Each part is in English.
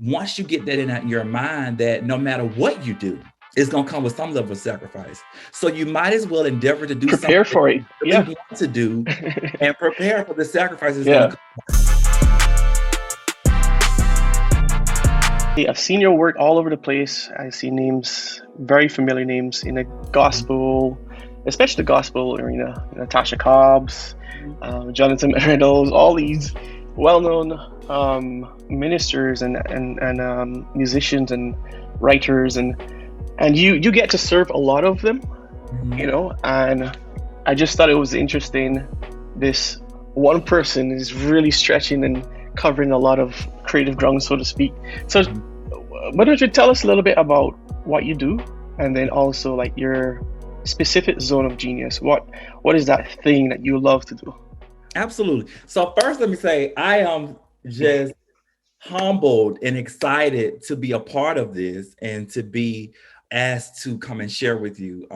once you get that in your mind, that no matter what you do, it's going to come with some level of sacrifice. So you might as well endeavor to do something Prepare that for it. you really Yeah. want to do and prepare for the sacrifice that's going to Yeah. come. I've seen your work all over the place. I see names, very familiar names in the gospel, especially the gospel arena. Natasha Cobbs, Jonathan Reynolds, all these well-known ministers and musicians and writers, and you get to serve a lot of them, Mhm. and I just thought it was interesting. This one person is really stretching and covering a lot of creative ground, so to speak. So why don't you tell us a little bit about what you do, and then also like your specific zone of genius? What is that thing that you love to do? Absolutely. So first, let me say I am just humbled and excited to be a part of this and to be asked to come and share with you.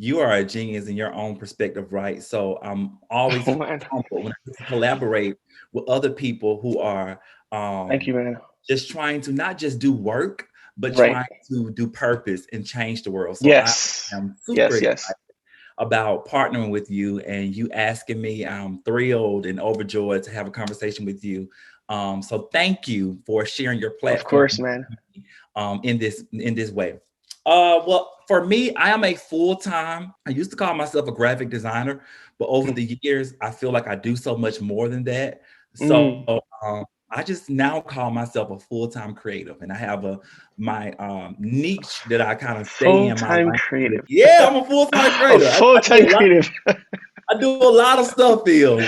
You are a genius in your own perspective, right? So I'm always Oh man, humbled when I get to collaborate with other people who are thank um, you, man. just trying to not just do work, but Right. trying to do purpose and change the world. So I Yes. am super Yes. excited Yes. about partnering with you and you asking me. I'm thrilled and overjoyed to have a conversation with you. So thank you for sharing your Of platform course, man. in this way. Well, for me, I am a full time. I used to call myself a graphic designer, but over the years, I feel like I do so much more than that. So Mm. I just now call myself a full time creative, and I have my niche that I kind of stay in my Full-time lane with. creative. Yeah, I'm a full time A creator. full-time creative. I do a lot of stuff, Phil.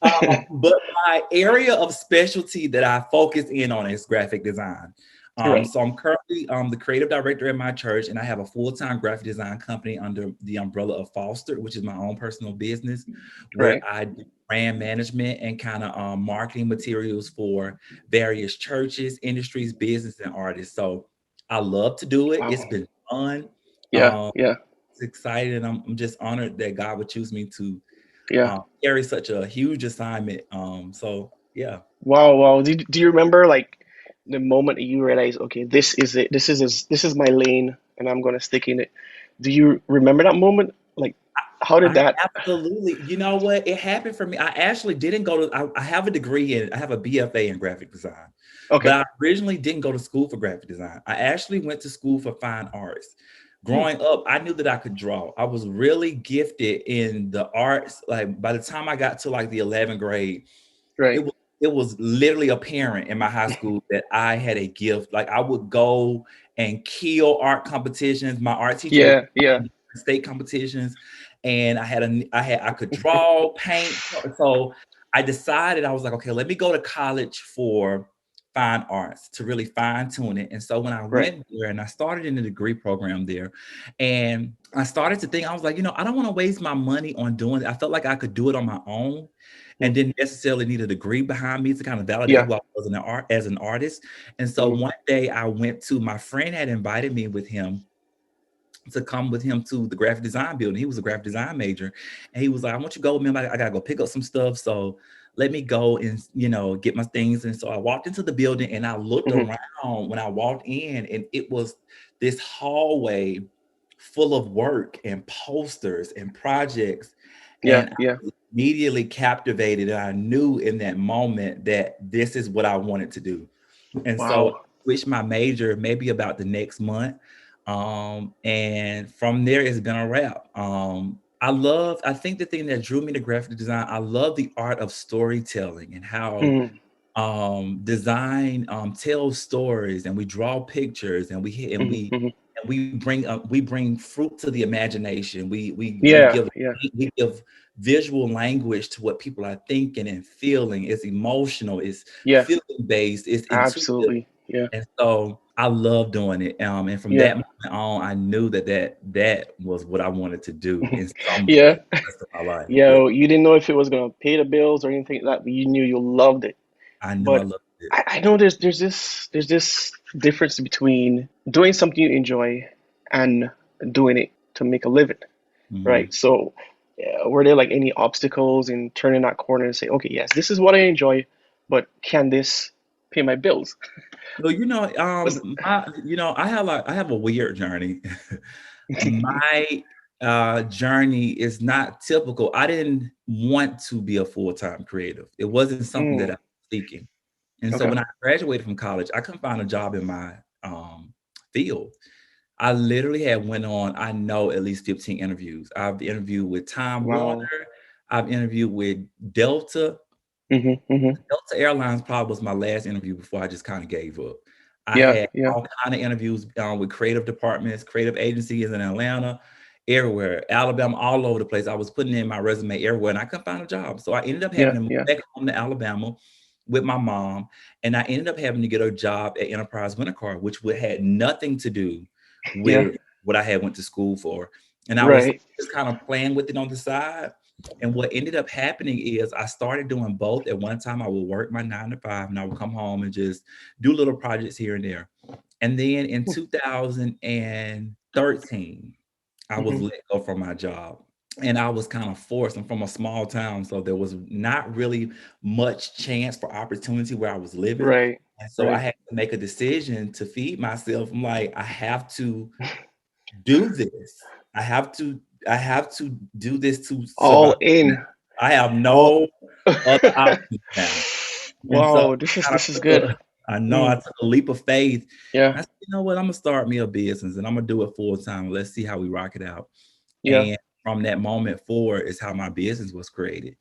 But my area of specialty that I focus in on is graphic design. Right. So I'm currently the creative director at my church, and I have a full-time graphic design company under the umbrella of Foster, which is my own personal business, where Right. I do brand management and kind of marketing materials for various churches, industries, business, and artists. So I love to do it. It's Wow. been fun. Yeah. Um, Yeah. it's exciting. And I'm just honored that God would choose me to Yeah. carry such a huge assignment. So yeah. Wow. Wow. Do you remember like the moment that you realize, okay, this is it. This is my lane, and I'm gonna stick in it. Do you remember that moment? Like, how did I that? absolutely, you know what? It happened for me. I actually didn't go to, I have a degree in, I have a BFA in graphic design, but Okay. I originally didn't go to school for graphic design. I actually went to school for fine arts. Hmm. Growing up, I knew that I could draw. I was really gifted in the arts. Like by the time I got to like the 11th grade, it Right. was it was literally apparent in my high school that I had a gift. Like I would go and kill art competitions. My art teacher would Yeah. put Yeah. me in state competitions, and I could draw, paint. So I decided I was like, okay, let me go to college for fine arts to really fine tune it. And so when I Right. went there and I started in the degree program there, and I started to think, I was like, I don't want to waste my money on doing it. I felt like I could do it on my own Hmm. and didn't necessarily need a degree behind me to kind of validate Yeah. who I was as an artist. And so Hmm. one day I went to my friend had invited me with him to come with him to the graphic design building. He was a graphic design major, and he was like, "I want you to go with me. I gotta go pick up some stuff. So let me go and get my things." And so I walked into the building and I looked Hmm. around when I walked in, and it was this hallway full of work and posters and projects. Yeah. And I Yeah. was immediately captivated. And I knew in that moment that this is what I wanted to do. And so I Wow. switched my major maybe about the next month. And from there, it's been a wrap. I think the thing that drew me to graphic design, I love the art of storytelling and how Hmm. design tells stories, and we draw pictures, and Hmm. Hmm. we bring fruit to the imagination. We Yeah. give Yeah. visual language to what people are thinking and feeling. It's emotional, it's Yeah. feeling based, it's intuitive. Absolutely. Yeah. And so I love doing it. And from Yeah. that moment on, I knew that was what I wanted to do in some way Yeah. the rest of my life. Yeah, Yeah. You didn't know if it was gonna pay the bills or anything like that, but you knew you loved it. I knew I But loved it. I know there's this difference between doing something you enjoy and doing it to make a living, Mhm. right? So, were there like any obstacles in turning that corner and say, okay, yes, this is what I enjoy, but can this pay my bills. Well, Was I have a weird journey. My journey is not typical. I didn't want to be a full-time creative. It wasn't something that I mm, was seeking. And so okay. when I graduated from college, I couldn't find a job in my field. I literally had went on, I know, at least 15 interviews. I've interviewed with Time Warner. Wow. I've interviewed with Delta. Mm-hmm. Delta Airlines probably was my last interview before I just kind of gave up. I Yeah, had yeah, all kind of interviews with creative departments, creative agencies in Atlanta, everywhere, Alabama, all over the place. I was putting in my resume everywhere, and I couldn't find a job. So I ended up having yeah, to move yeah. back home to Alabama with my mom, and I ended up having to get a job at Enterprise Rent a Car, which had nothing to do Yeah. with what I had went to school for. And I was Right. just kind of playing with it on the side. And what ended up happening is I started doing both. At one time, I would work my 9 to 5, and I would come home and just do little projects here and there. And then in 2013, I was Mm-hmm. let go from my job. And I was kind of forced. I'm from a small town, so there was not really much chance for opportunity where I was living. Right. And so I Right. had to make a decision to feed myself. I'm like, I have to do this. I have to, I have to do this to survive. All in. I have All. no other options now. And so Wow. This is I this is took good. I know I Mm, took a leap of faith. yeah. I said, you know what, I'm gonna start me a business and I'm gonna do it full time. Let's see how we rock it out. Yeah. And from that moment forward is how my business was created.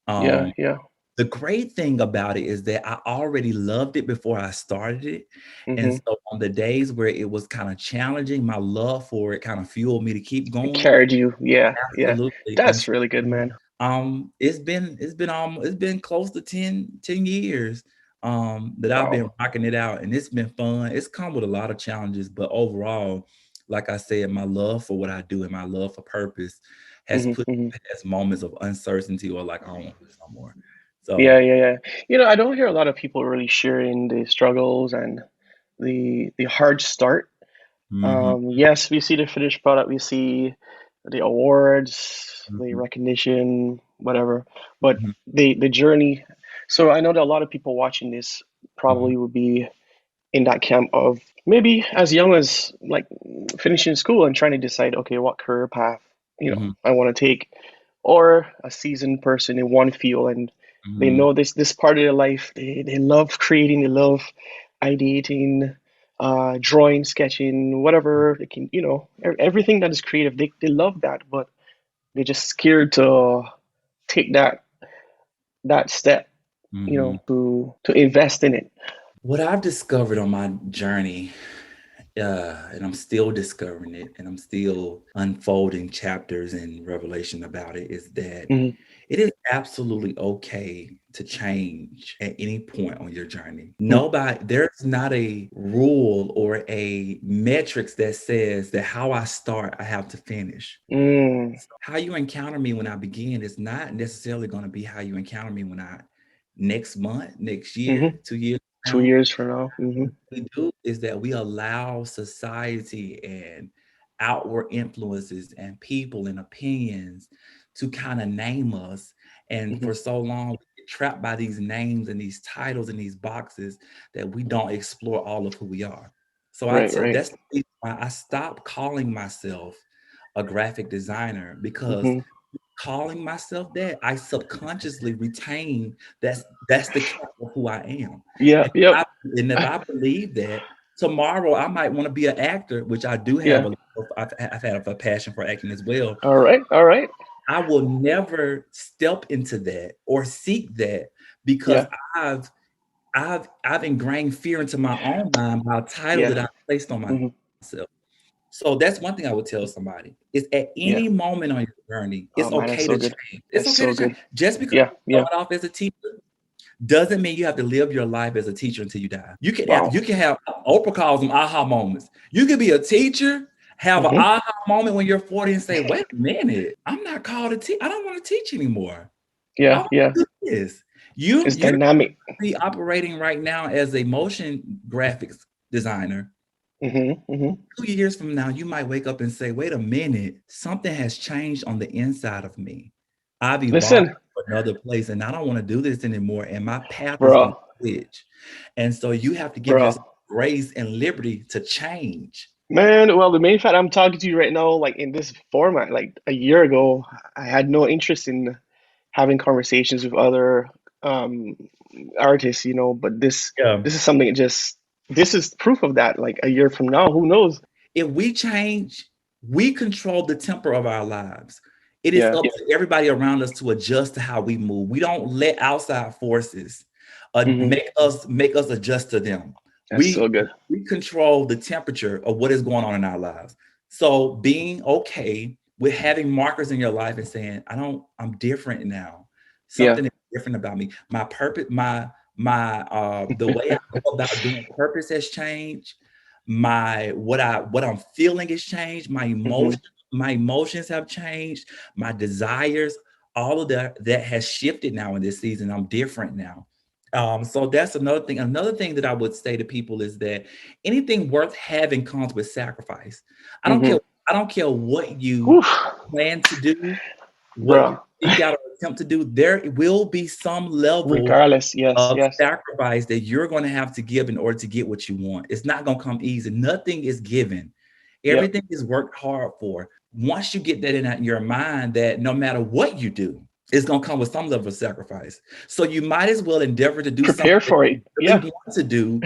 Yeah. Um, Yeah. the great thing about it is that I already loved it before I started it. And Mm-hmm. so on the days where it was kind of challenging, my love for it kind of fueled me to keep It going. carried you. Yeah. Yeah. Absolutely. And That's really good, man. it's been close to 10 years that I've been Wow. rocking it out, and it's been fun. It's come with a lot of challenges, but overall, like I said, my love for what I do and my love for purpose has Mm-hmm. put Mm-hmm. me past moments of uncertainty or like I don't want to do this no more. Yeah. So Yeah. Yeah. I don't hear a lot of people really sharing the struggles and the hard start. mhm, Yes, we see the finished product, we see the awards, the mhm, recognition, whatever, but mhm, the journey. So I know that a lot of people watching this mhm, probably would be in that camp of maybe as young as like finishing school and trying to decide, okay, what career path, mhm, I want to take, or a seasoned person in one field and they mhm, know this part of their life, they love creating, they love ideating, drawing, sketching, whatever they can, everything that is creative, they love that, but they're just scared to take that step, mhm. to invest in it. What I've discovered on my journey, and I'm still discovering it, and I'm still unfolding chapters in Revelation about it, is that Hmm. it is absolutely okay to change at any point on your journey. There's not a rule or a metrics that says that how I start, I have to finish. Mm, How you encounter me when I begin is not necessarily going to be how you encounter me when I next month, next hmm. year, 2 years from two now. years from now. Hmm. What we do is that we allow society and outward influences and people and opinions to kind of name us. And Hmm. for so long, we get trapped by these names and these titles and these boxes that we don't explore all of who we are. Right, right. That's the reason why I stopped calling myself a graphic designer, because Hmm. calling myself that, I subconsciously retain that's the cap of who I am. Yeah, And yep. if I believe that tomorrow I might want to be an actor, which I do have Yeah. I've had a passion for acting as well. All right, all right. I will never step into that or seek that because Yeah. I've ingrained fear into my own mind by a title that Yeah. I placed on Hmm. myself. So that's one thing I would tell somebody is at Yeah. any moment on your journey, Oh it's man, that's okay so to good. change. It's That's okay so to change. good. Just because Yeah, you yeah. start off as a teacher doesn't mean you have to live your life as a teacher until you die. Wow. You can have Oprah calls them aha moments. You could be a teacher, have an Hmm. aha moment when you're 40 and say, wait a minute, I'm not called to teach. I don't want to teach anymore. I Yeah, want yeah. to do this. You It's you're dynamic. be operating right now as a motion graphics designer. Hmm. Hmm. 2 years from now, you might wake up and say, wait a minute, something has changed on the inside of me. I've evolved Listen, to another place and I don't want to do this anymore. And my path is going bro. to switch. And so you have to give yourself bro. grace and liberty to change. Man, well, the main fact I'm talking to you right now, like in this format, like a year ago, I had no interest in having conversations with other um artists, but this Yeah. this is something that just this is proof of that. Like a year from now, who knows? If we change, we control the temper of our lives. It is Yeah. up to everybody around us to adjust to how we move. We don't let outside forces Hmm. make us adjust to them. That's We so good. we control the temperature of what is going on in our lives. So being okay with having markers in your life and saying, I'm different now. Yeah. Something is different about me. My purpose, my the way I go about doing purpose has changed. What I'm feeling has changed. Hmm. My emotions have changed. My desires, all of that has shifted now in this season. I'm different now. So that's another thing. Another thing that I would say to people is that anything worth having comes with sacrifice. I don't care. Hmm. I don't care what you Whew, plan to do, what you bro. seek out or attempt to do. There will be some level Regardless, yes, of yes. sacrifice that you're going to have to give in order to get what you want. It's not going to come easy. Nothing is given. Yep. Everything is worked hard for. Once you get that in your mind, that no matter what you do, it's going to come with some level of sacrifice. So you might as well endeavor to do something Prepare that for you it. really Yeah. want to do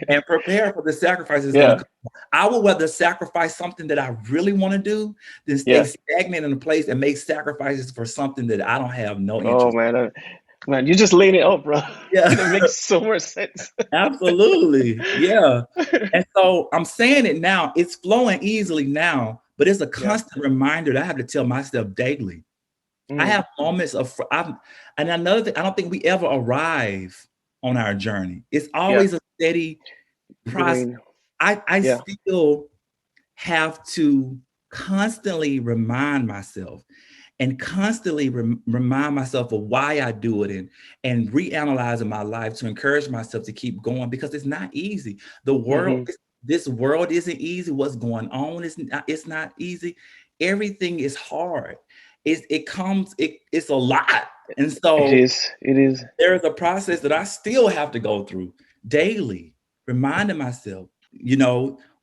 and prepare for the sacrifice that's going to Yeah. come. I would rather sacrifice something that I really want to do than stay Yeah. stagnant in a place and make sacrifices for something that I don't have no Oh interest. man, man, you just laid it out, bro. Yeah. That makes so much sense. Absolutely. Yeah. And so I'm saying it now, it's flowing easily now, but it's a Yeah. constant reminder that I have to tell myself daily. I Mm. have moments and another thing, I don't think we ever arrive on our journey. It's Yeah. always a steady process. Going. I Yeah. still have to constantly remind myself and constantly remind myself of why I do it and reanalyzing my life to encourage myself to keep going because it's not easy. The world, Hmm. this world isn't easy. What's going on is not, it's not easy. Everything is hard. It's a lot. And It so is. It is. there's a process that I still have to go through daily, reminding myself,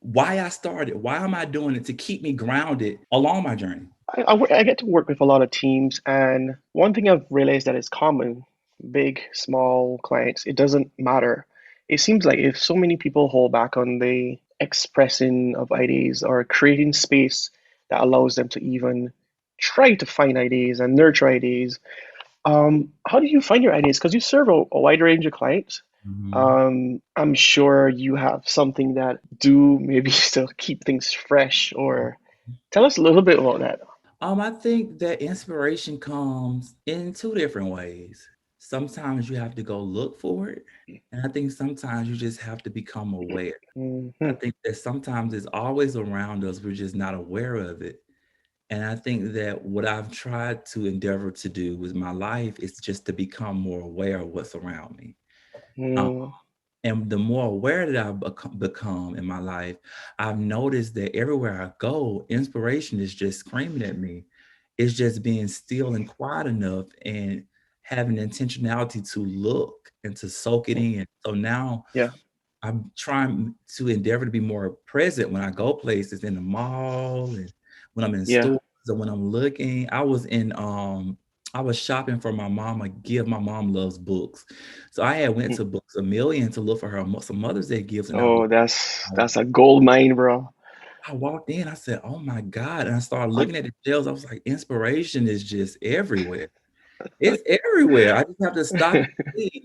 why I started, why am I doing it to keep me grounded along my journey. I get to work with a lot of teams, and one thing I've realized that is common, big, small clients, it doesn't matter. It seems like if so many people hold back on the expressing of ideas or creating space that allows them to even try to find ideas and nurture ideas, how do you find your ideas? Because you serve a wide range of clients. Mhm. I'm sure you have something that do maybe to keep things fresh, or tell us a little bit about that. I think that inspiration comes in two different ways. Sometimes you have to go look for it, and I think sometimes you just have to become aware. I Hmm. think that sometimes it's always around us, we're just not aware of it. And I think that what I've tried to endeavor to do with my life is just to become more aware of what's around me. Um, Mm, and the more aware that I've become in my life, I've noticed that everywhere I go, inspiration is just screaming at me. It's just being still and quiet enough and having the intentionality to look and to soak it in. So now yeah, I'm trying to endeavor to be more present when I go places in the mall and when I'm in yeah. stores or when I'm looking. I was shopping for my mom a gift. My mom loves books. So I had went Mm. to Books a Million to look for her some Mother's Day gifts. And Oh, that's a gold mine, bro. I walked in, I said, "Oh my God." And I started looking at the shelves. I was like, inspiration is just everywhere. It's everywhere. I just have to stop and see,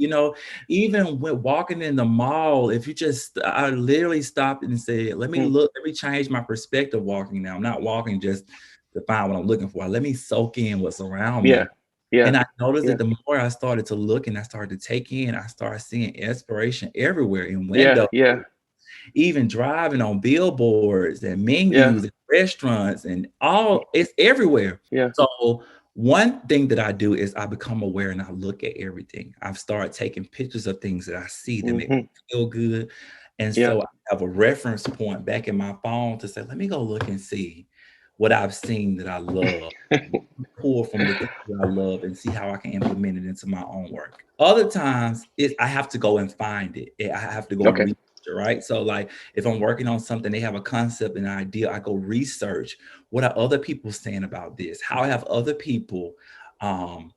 even when walking in the mall, if you just, I literally stopped and said, Mm. let me change my perspective walking now. I'm not walking just to find what I'm looking for. Let me soak in what's around Yeah, me. yeah, And I noticed yeah, that the more I started to look and I started to take in, I started seeing inspiration everywhere in yeah, windows, yeah, even driving on billboards and menus yeah, and restaurants and all, it's everywhere. yeah. So one thing that I do is I become aware and I look at everything. I've started taking pictures of things that I see that make Hmm. me feel good. And Yeah, so I have a reference point back in my phone to say, let me go look and see what I've seen that I love, pull from the things that I love and see how I can implement it into my own work. Other times, I have to go and find it. I have to go and Okay. research it, right? So, like, if I'm working on something, they have a concept and an idea, I go research what are other people saying about this? How have other people um,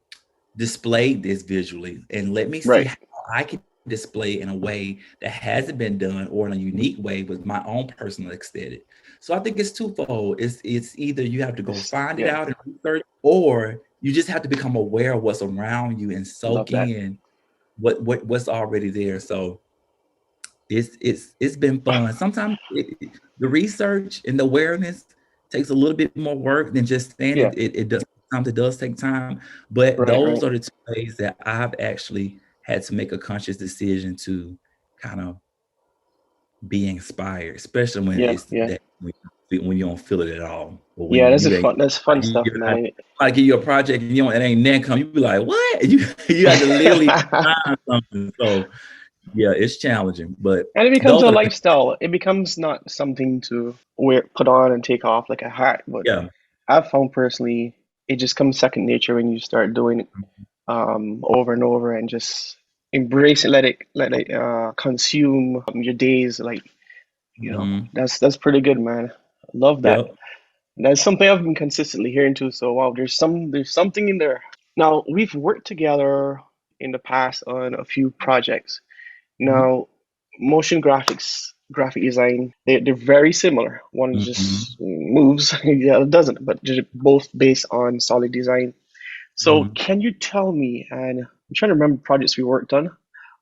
displayed this visually? And let me see Right. how I can display it in a way that hasn't been done or in a unique way with my own personal aesthetic. So I think it's twofold. It's either you have to go find it Yeah. out and research, or you just have to become aware of what's around you and Love soak that. in what's already there. So it's been fun. Sometimes the research and the awareness takes a little bit more work than just standing. Yeah. It does sometimes it does take time, but Right. those Right. are the two ways that I've actually had to make a conscious decision to kind of be inspired, especially when Yeah. it's Yeah. that when you don't feel it at all, or when Yeah. That's a you ain't fun. That's fun you stuff, man. I give you a project and you don't, it ain't then come, you be like, what? You have to literally find something. So yeah, it's challenging, but And it becomes those a are the things. lifestyle. It becomes not something to wear, put on, and take off like a hat. But Yeah. I've found personally, it just comes second nature when you start doing it over and over, and just embrace it, let it consume your days. Like, Mhm. that's pretty good, man. I love that. Yep. That's something I've been consistently hearing too. So wow, there's something in there. Now we've worked together in the past on a few projects. Mhm. Now, motion graphics, graphic design, they're very similar. One Mhm. just moves, the other doesn't, but they're both based on solid design. So, Mhm. can you tell me, and I'm trying to remember projects we worked on,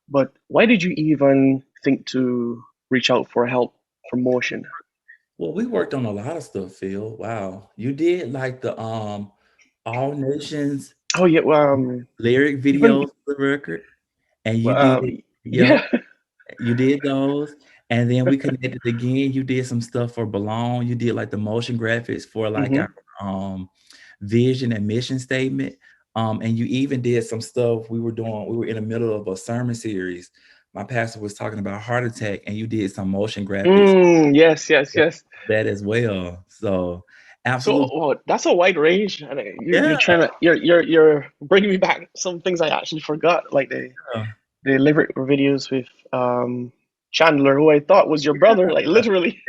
but why did you even think to reach out for help for motion? Well, we worked on a lot of stuff, Phil. Wow. You did like the All Nations Oh, yeah, lyric even, videos for the record. And you did, um, yep, yeah, you did those. And then we connected again. You did some stuff for Belong. You did like the motion graphics for like our hmm um vision and mission statement. And you even did some stuff we were in the middle of a sermon series. My pastor was talking about heart attack, and you did some motion graphics yes, yes, for yes. that as well. So So, absolutely. well, that's a wide range, and Yeah. you're trying to you're bringing me back some things I actually forgot, like the lyric videos with Chandler, who I thought was your brother, like literally,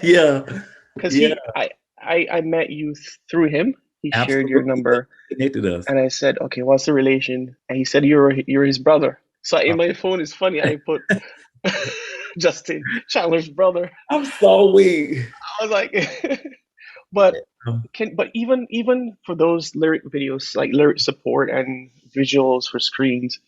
Yeah. because Yeah. I met you through him. He shared your Absolutely. number, Connected us. and I said, okay, what's the relation? And he said you're his brother. So in my phone, it's funny. I put Justin Chandler's brother. I'm so weak. I was like, but even for those lyric videos, like lyric support and visuals for screens,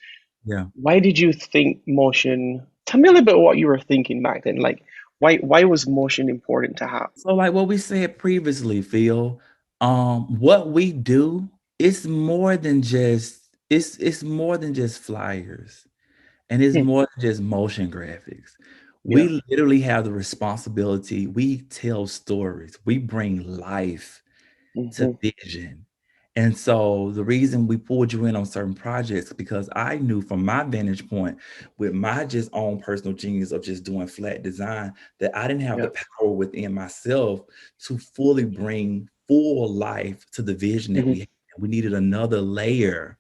Yeah. why did you think motion? Tell me a little bit what you were thinking back then. Like, why was motion important to have? So like what we said previously, Phil, what we do, it's more than just flyers, and it's Hmm, more than just motion graphics. yeah. We literally have the responsibility. We tell stories. We bring life to Hmm. vision. And so the reason we pulled you in on certain projects, because I knew from my vantage point, with my just own personal genius of just doing flat design, that I didn't have Yeah. the power within myself to fully bring full life to the vision that we Hmm. had. We needed another layer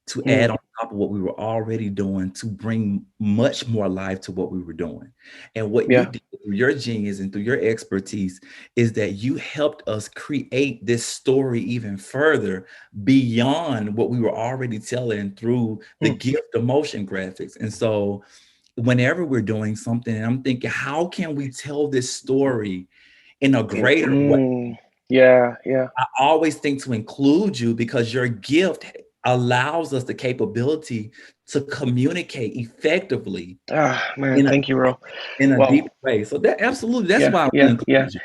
to add Hmm. on top of what we were already doing to bring much more life to what we were doing. And what you Yeah. did through your genius and through your expertise is that you helped us create this story even further beyond what we were already telling through the Hmm. gift of motion graphics. And so whenever we're doing something, and I'm thinking, how can we tell this story in a greater way? Yeah. Yeah. I always think to include you because your gift allows us the capability to communicate effectively Ah, man, in a thank you, bro. deep Well, way. So that absolutely, that's yeah, why we yeah, yeah, included you.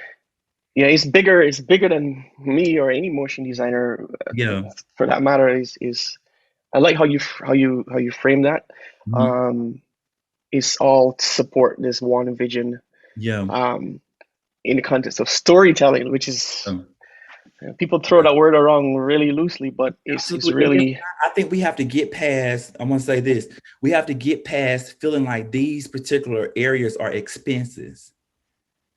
yeah. It's bigger. It's bigger than me or any motion designer, Yeah. for that matter. Is I like how you frame that. Mhm. Um, it's all to support this one vision. Yeah. Um, in the context of storytelling, which is Um, people throw that word around really loosely, but it's absolutely. And really I think we have to get past, I want to say this, we have to get past feeling like these particular areas are expenses.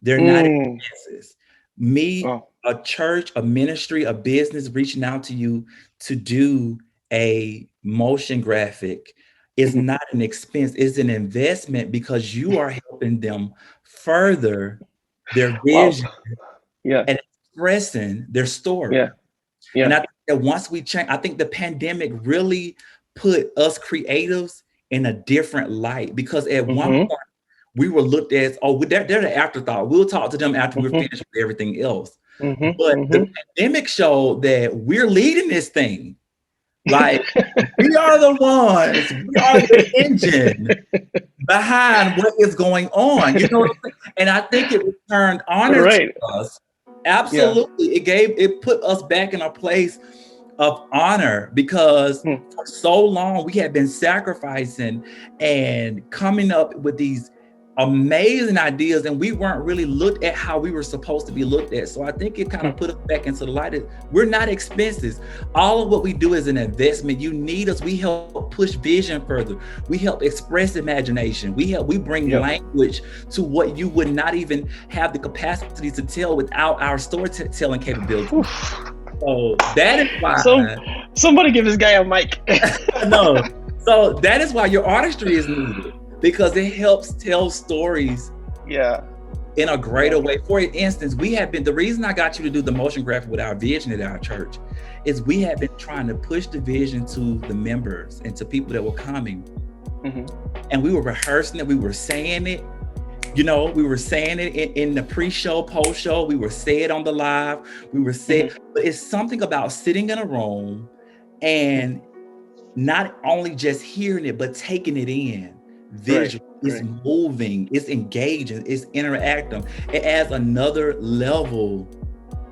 They're not mm, expenses. Me, Oh. a church, a ministry, a business reaching out to you to do a motion graphic is Mhm. not an expense, it's an investment because you are helping them further their Wow. vision Yeah. and expressing their Yeah. story. And Yeah. I think that once we change, I think the pandemic really put us creatives in a different light because at one Mhm. point we were looked at as, oh, they're the afterthought. We'll talk to them after we're Mhm. finished with everything else. Mhm. But the Mhm. pandemic showed that we're leading this thing. Like we are the ones, we are the engine behind what is going on. You know what I'm saying? And I think it returned honor to Right. us. Yeah. Absolutely. It put us back in a place of honor because Hmm. for so long we had been sacrificing and coming up with these amazing ideas and we weren't really looked at how we were supposed to be looked at. So I think it kind Hmm. of put us back into the light that we're not expenses. All of what we do is an investment. You need us. We help push vision further. We help express imagination. We bring Yep. language to what you would not even have the capacity to tell without our storytelling capability. Oof. So that is why Somebody give this guy a mic. no. So that is why your artistry is needed because it helps tell stories Yeah. in a greater way. For instance, the reason I got you to do the motion graphic with our vision at our church is we have been trying to push the vision to the members and to people that were coming. Mhm. And we were rehearsing it, we were saying it. You know, we were saying it in the pre-show, post-show. We were saying it on the live. We were saying, but it's something about sitting in a room and not only just hearing it, but taking it in. Right. Visual, it's Right. moving, it's engaging, it's interactive. It adds another level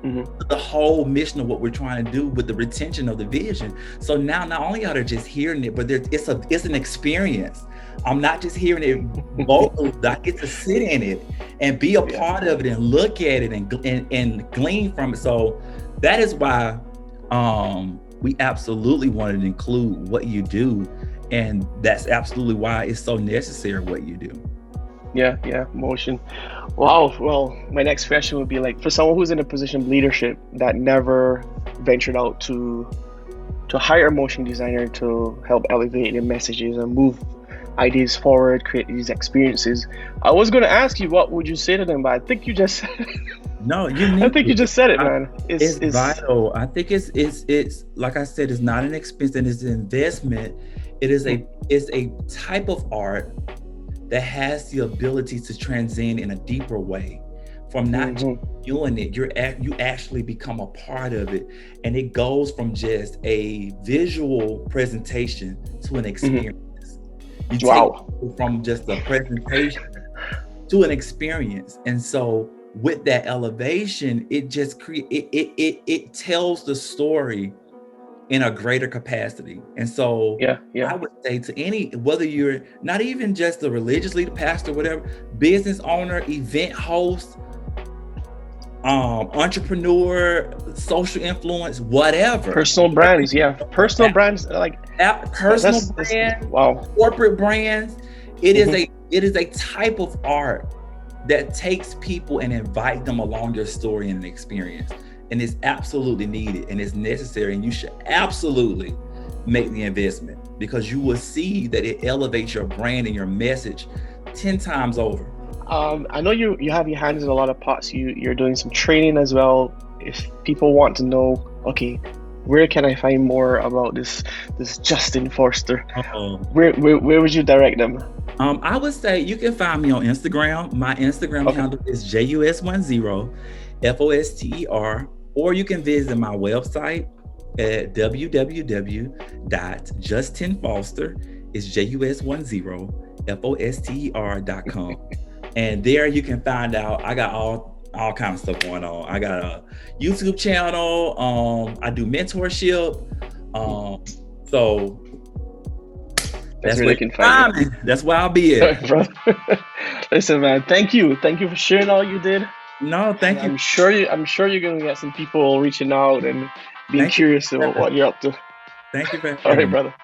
Mhm. to the whole mission of what we're trying to do with the retention of the vision. So now, not only are they just hearing it, but it's an experience. I'm not just hearing it vocally. I get to sit in it and be a Yeah. part of it and look at it and glean from it. So that is why we absolutely wanted to include what you do, and that's absolutely why it's so necessary what you do. Yeah. Yeah. Motion. Wow. Well, my next question would be like for someone who's in a position of leadership that never ventured out to hire a motion designer to help elevate their messages and move ideas forward, create these experiences. I was going to ask you what would you say to them, but I think you just No, you I need think you it. just said it, man. It's vital. I think it's like I said, it's not an expense and it's an investment. It's a type of art that has the ability to transcend in a deeper way. From not just doing it, you actually become a part of it, and it goes from just a visual presentation to an experience. You take Wow. people from just a presentation to an experience, and so with that elevation, it just it tells the story in a greater capacity. And so Yeah. Yeah. I would say to any, whether you're not even just a religious leader, pastor, whatever, business owner, event host, entrepreneur, social influence, whatever. Personal brands. Yeah. Personal brands. Like Personal brands, wow. corporate brands. It is a type of art that takes people and invite them along your story and experience. And it's absolutely needed and it's necessary. And you should absolutely make the investment because you will see that it elevates your brand and your message 10 times over. I know you have your hands in a lot of pots. You're doing some training as well. If people want to know, okay, where can I find more about this Justin Forster? Where would you direct them? I would say you can find me on Instagram. My Instagram handle is JUS10 FOSTER, or you can visit my website at www.justinfoster is JUS10 FOSTER.com. And there you can find out I got all kinds of stuff going on. I got a YouTube channel. I do mentorship. So that's where you can find me. That's where I'll be at. Listen, man, thank you for sharing all you did. No, thank you. I'm sure you're gonna get some people reaching out and being curious about what you're up to. Thank you very much. All right, brother.